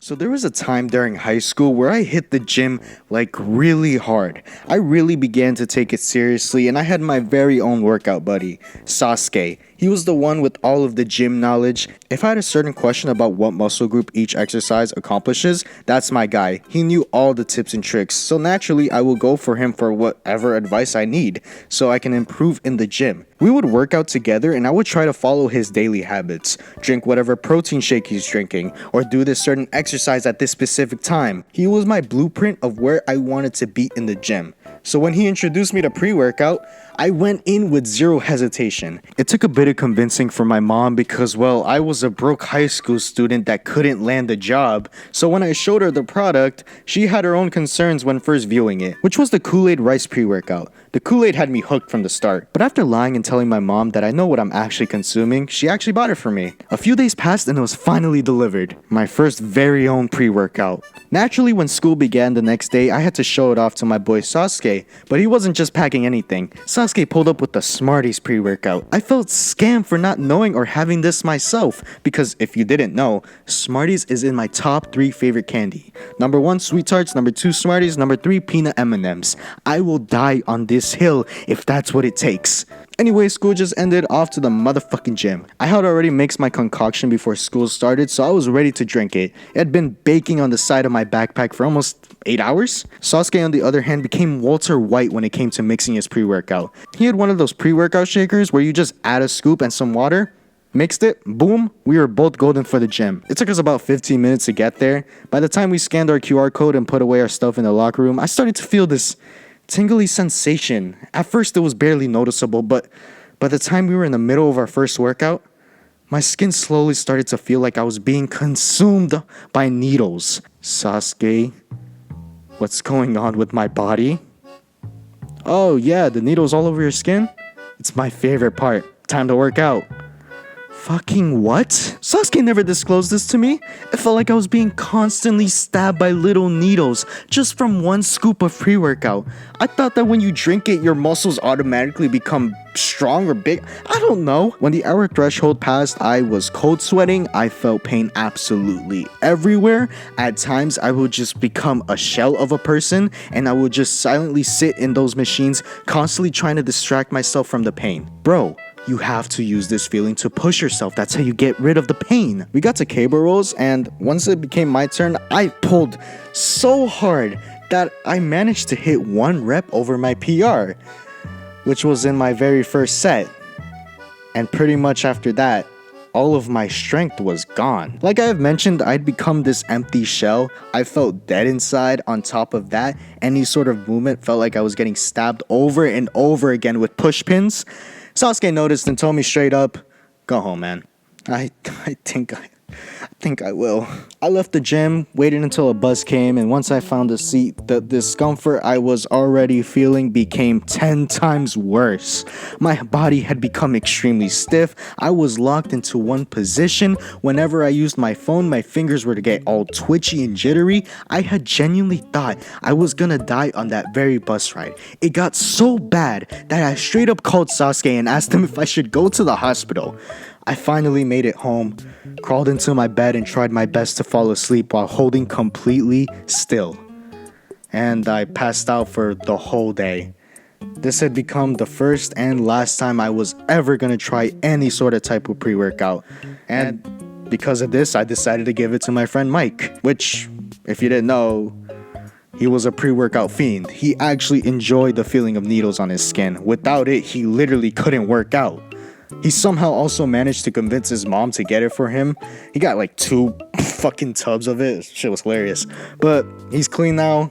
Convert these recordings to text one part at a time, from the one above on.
So there was a time during high school where I hit the gym like really hard. I really began to take it seriously and I had my very own workout buddy, Sasuke. He was the one with all of the gym knowledge. If I had a certain question about what muscle group each exercise accomplishes, that's my guy. He knew all the tips and tricks. So naturally, I will go for him for whatever advice I need so I can improve in the gym. We would work out together and I would try to follow his daily habits, drink whatever protein shake he's drinking, or do this certain exercise at this specific time. He was my blueprint of where I wanted to be in the gym. So when he introduced me to pre-workout, I went in with zero hesitation. It took a bit of convincing for my mom because, well, I was a broke high school student that couldn't land a job. So when I showed her the product, she had her own concerns when first viewing it, which was the Kool-Aid Rice pre-workout. The Kool-Aid had me hooked from the start. But after lying and telling my mom that I know what I'm actually consuming, she actually bought it for me. A few days passed and it was finally delivered. My first very own pre-workout. Naturally, when school began the next day, I had to show it off to my boy Sasuke. But he wasn't just packing anything. Sasuke pulled up with the Smarties pre-workout. I felt scammed for not knowing or having this myself. Because if you didn't know, Smarties is in my top 3 favorite candy. Number 1, Sweet Tarts. Number 2, Smarties. Number 3, Peanut M&Ms. I will die on this hill if that's what it takes. Anyway, school just ended, off to the motherfucking gym. I had already mixed my concoction before school started, so I was ready to drink it. It had been baking on the side of my backpack for almost 8 hours. Sasuke, on the other hand, became Walter White when it came to mixing his pre-workout. He had one of those pre-workout shakers where you just add a scoop and some water, mixed it, boom, we were both golden for the gym. It took us about 15 minutes to get there. By the time we scanned our QR code and put away our stuff in the locker room, I started to feel this tingly sensation. At first it was barely noticeable, but by the time we were in the middle of our first workout, my skin slowly started to feel like I was being consumed by needles. Sasuke, what's going on with my body? Oh yeah, the needles all over your skin? It's my favorite part. Time to work out. Fucking what? Sasuke never disclosed this to me. It felt like I was being constantly stabbed by little needles just from one scoop of pre-workout. I thought that when you drink it, your muscles automatically become strong or big. I don't know. When the hour threshold passed, I was cold sweating. I felt pain absolutely everywhere. At times, I would just become a shell of a person and I would just silently sit in those machines, constantly trying to distract myself from the pain. Bro, you have to use this feeling to push yourself. That's how you get rid of the pain. We got to cable rolls, and once it became my turn, I pulled so hard that I managed to hit 1 rep over my PR, which was in my very first set. And pretty much after that, all of my strength was gone. Like I have mentioned, I'd become this empty shell. I felt dead inside. On top of that, any sort of movement felt like I was getting stabbed over and over again with push pins. Sasuke noticed and told me straight up, go home, man. I think I will. I left the gym, waited until a bus came, and once I found a seat, the discomfort I was already feeling became 10 times worse. My body had become extremely stiff. I was locked into one position. Whenever I used my phone, my fingers were to get all twitchy and jittery. I had genuinely thought I was gonna die on that very bus ride. It got so bad that I straight up called Sasuke and asked him if I should go to the hospital. I finally made it home, crawled into my bed and tried my best to fall asleep while holding completely still. And I passed out for the whole day. This had become the first and last time I was ever gonna try any sort of type of pre-workout. And because of this, I decided to give it to my friend Mike, which, if you didn't know, he was a pre-workout fiend. He actually enjoyed the feeling of needles on his skin. Without it, he literally couldn't work out. He somehow also managed to convince his mom to get it for him. He got like 2 fucking tubs of it. Shit was hilarious. But he's clean now.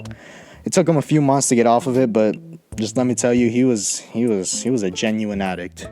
It took him a few months to get off of it, but just let me tell you, he was a genuine addict.